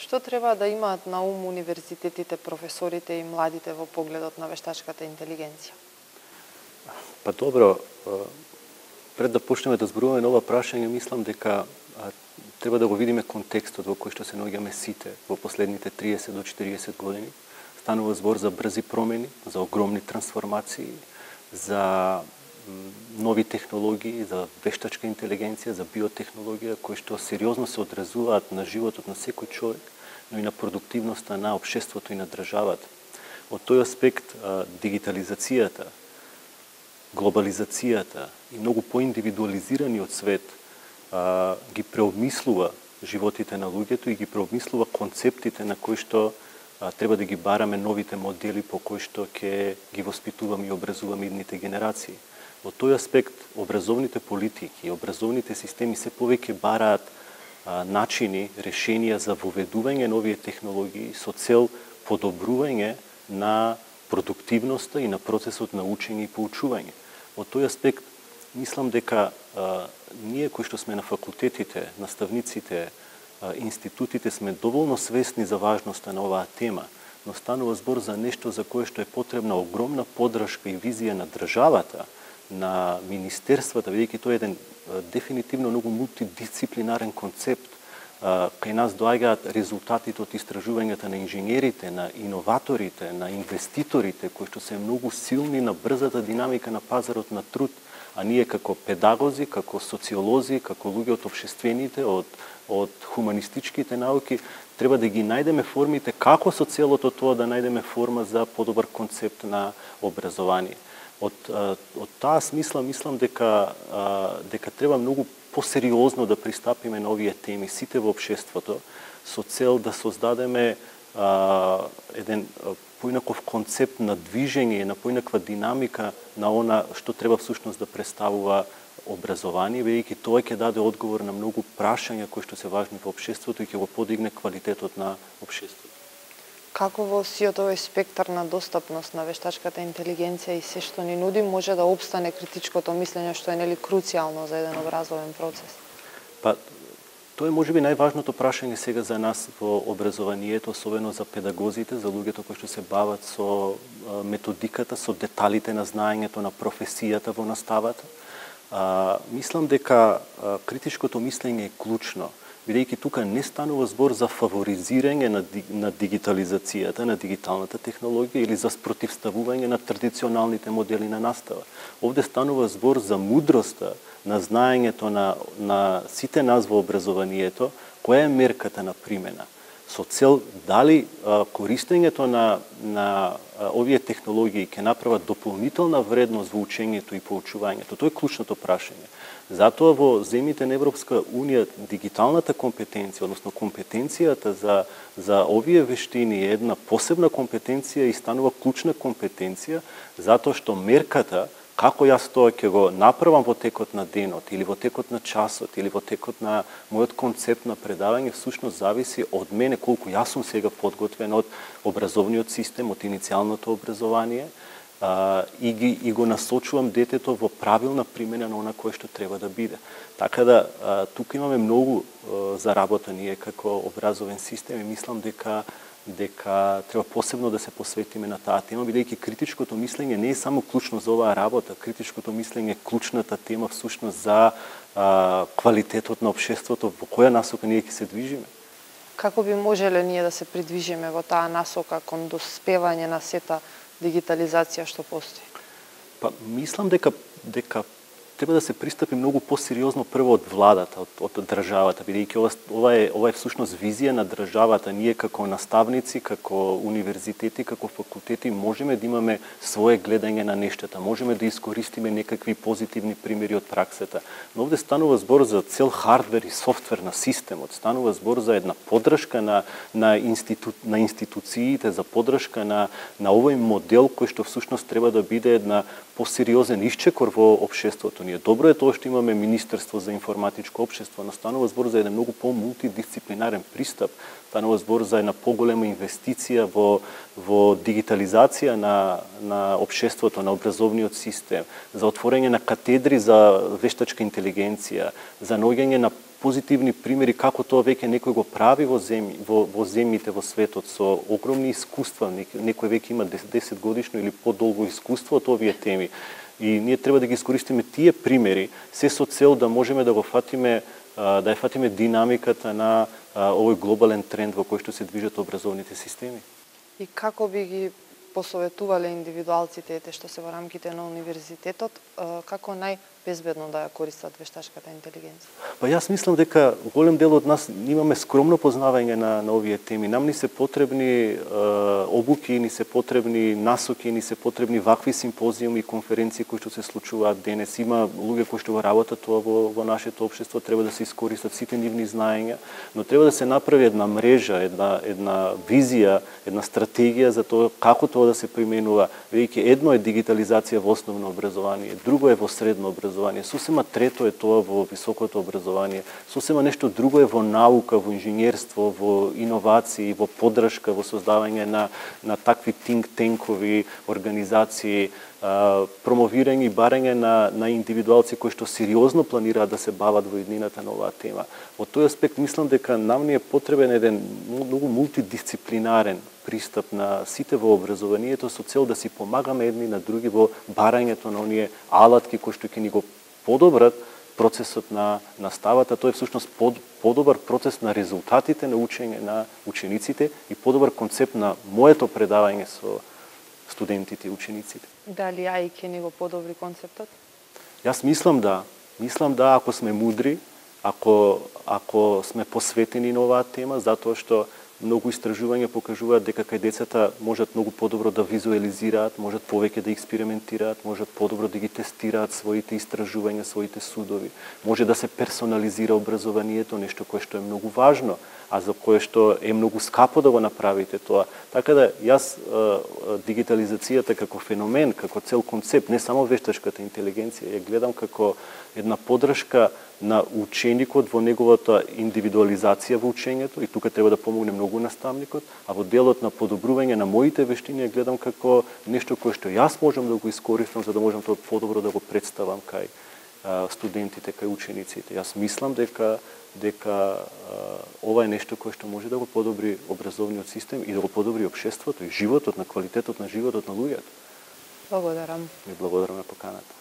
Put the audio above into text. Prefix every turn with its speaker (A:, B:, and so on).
A: Што треба да имаат на ум универзитетите, професорите и младите во погледот на вештачката интелигенција?
B: Па добро, пред да почнеме да зборуваме на ова прашање, мислам дека треба да го видиме контекстот во кој што се наоѓаме сите во последните 30 до 40 години. Станува збор за брзи промени, за огромни трансформации, за нови технологии, за вештачка интелигенција, за биотехнологија, кои што сериозно се одразуваат на животот на секој човек, но и на продуктивноста на општеството и на државата. Од тој аспект, дигитализацијата, глобализацијата и многу поиндивидуализираниот свет ги преобмислува животите на луѓето и ги преобмислува концептите на кои што треба да ги бараме новите модели по кои што ќе ги воспитуваме и образуваме идните генерации. Во тој аспект, образовните политики и образовните системи се повеќе бараат начини, решенија за воведување на овие технологии со цел подобрување на продуктивноста и на процесот на учење и поучување. Во тој аспект, мислам дека ние кои што сме на факултетите, наставниците, институтите сме доволно свесни за важноста на оваа тема, но станува збор за нешто за кое што е потребна огромна поддршка и визија на државата, на министерствата, бидејќи тоа е еден дефинитивно многу мултидисциплинарен концепт. Кај нас доаѓаат резултатите од истражувањата на инженерите, на иноваторите, на инвеститорите, кои што се многу силни на брзата динамика на пазарот на труд, а ние како педагози, како социолози, како луѓе од општествените, од хуманистичките науки, треба да ги најдеме формите како со целото тоа да најдеме форма за подобар концепт на образование. Од таа смисла мислам дека треба многу посериозно да пристапиме на овие теми сите во општеството со цел да создадеме еден поинаков концепт на движење, на поинаква динамика на она што треба всушност да представува образование, бидејќи тоа ќе даде одговор на многу прашања кои што се важни во општеството и ќе го подигне квалитетот на општеството.
A: Како во сиот овој спектар на достапност на вештачката интелигенција и се што ни нуди може да опстане критичкото мислење што е нели круцијално за еден образовен процес?
B: Па тоа е можеби најважното прашање сега за нас во образованието, особено за педагозите, за луѓето кои што се бават со методиката, со деталите на знаењето на професијата во наставата. Мислам дека критичкото мислење е клучно, бидејќи тука не станува збор за фаворизирање на дигитализацијата, на дигиталната технологија или за спротивставување на традиционалните модели на настава. Овде станува збор за мудроста на знаењето на сите нас во образованието, која е мерката на примена, со цел дали користењето на овие технологии ќе направат дополнителна вредност во учењето и поучувањето. Тоа е клучното прашање. Затоа во земјите на Европска Унија дигиталната компетенција, односно компетенцијата за овие вештини е една посебна компетенција и станува клучна компетенција, затоа што мерката како јас тоа ќе го направам во текот на денот, или во текот на часот, или во текот на мојот концепт на предавање, всушност зависи од мене колку јас сум сега подготвен од образовниот систем, од иницијалното образование, и го насочувам детето во правилна примена на она кое што треба да биде. Така да, тука имаме многу за работа ние како образовен систем и мислам дека треба посебно да се посветиме на таа тема, бидејќи критичкото мислење не е само клучно за оваа работа, критичкото мислење е клучната тема всушност за квалитетот на општеството, во која насока ние ќе се движиме.
A: Како би можеле ние да се придвижиме во таа насока кон доспевање на сета дигитализација што постои?
B: Па мислам дека треба да се пристапи многу посериозно прво од владата, од државата, бидејќи ова е всушност визија на државата. Ние како наставници, како универзитети, како факултети можеме да имаме свое гледање на нештата, можеме да искористиме некакви позитивни примери од праксата. Но овде станува збор за цел хардвер и софтвер на системот, станува збор за една поддршка на институциите, за поддршка на овој модел кој што всушност треба да биде една посериозен исчекор во општеството. Добро е тоа што имаме Министерство за информатичко општество, но станува збор за еден многу по-мултидисциплинарен пристап, станува збор за една поголема инвестиција во дигитализација на општеството, на образовниот систем, за отворење на катедри за вештачка интелигенција, за наоѓање на позитивни примери како тоа веќе некој го прави во земјите во светот со огромни искуства, некој веќе има 10 годишно или подолго искуство од овие теми. И ние треба да ги искористиме тие примери, се со цел да можеме да го фатиме, да ја фатиме динамиката на овој глобален тренд во кој што се движат образовните системи.
A: И како би ги посоветувале индивидуалците што се во рамките на универзитетот, како најбезбедно да ја користат вештачката интелигенција?
B: Па јас мислам дека голем дел од нас имаме скромно познавање на овие теми. Нам ни се потребни обуки, ни се потребни насоки, ни се потребни вакви симпозиуми и конференции кои што се случуваат денес. Има луѓе кои што го работат тоа во нашето општество, треба да се искористат сите нивни знаења, но треба да се направи една мрежа, една визија, една стратегија за тоа како тоа да се применува. Веќе едно е дигитализација во основно образование, друго е во средно образование, сосема трето е тоа во високото образование, сосема нешто друго е во наука, во инженерство, во иновации, во поддршка, во создавање на такви think tankoви, организации, промовирање и барање на индивидуалци кои што сериозно планираат да се бават во иднината на оваа тема. Во тој аспект мислам дека нам ни е потребен еден многу мултидисциплинарен пристап на сите во образованието со цел да си помагаме едни на други во барањето на оние алатки кои што ќе ни го подобрат процесот на наставата. Тоа е всушност подобар процес на резултатите на учење на учениците и подобар концепт на моето предавање со студентите и учениците.
A: Дали АИ ќе ни го подобри концептот?
B: Јас мислам да. Мислам да, ако сме мудри, ако сме посветени на оваа тема, затоа што многу истражувања покажуваат дека кај децата можат многу подобро да визуализираат, можат повеќе да експериментираат, можат подобро да ги тестираат своите истражувања, своите судови. Може да се персонализира образованието, нешто кое што е многу важно, а за кое што е многу скапо да го направите тоа. Така да јас дигитализацијата како феномен, како цел концепт, не само вештачката интелигенција, ја гледам како една поддршка на ученикот во неговата индивидуализација во учењето, и тука треба да помогне многу наставникот, а во делот на подобрување на моите вештини ја гледам како нешто кое што јас можам да го искористам за да можам тоа подобро да го представам кај студентите, кај учениците. Јас мислам дека ова е нешто кое што може да го подобри образовниот систем и да го подобри општеството и животот, на квалитетот на животот на луѓето.
A: Благодарам.
B: И благодарам на поканата.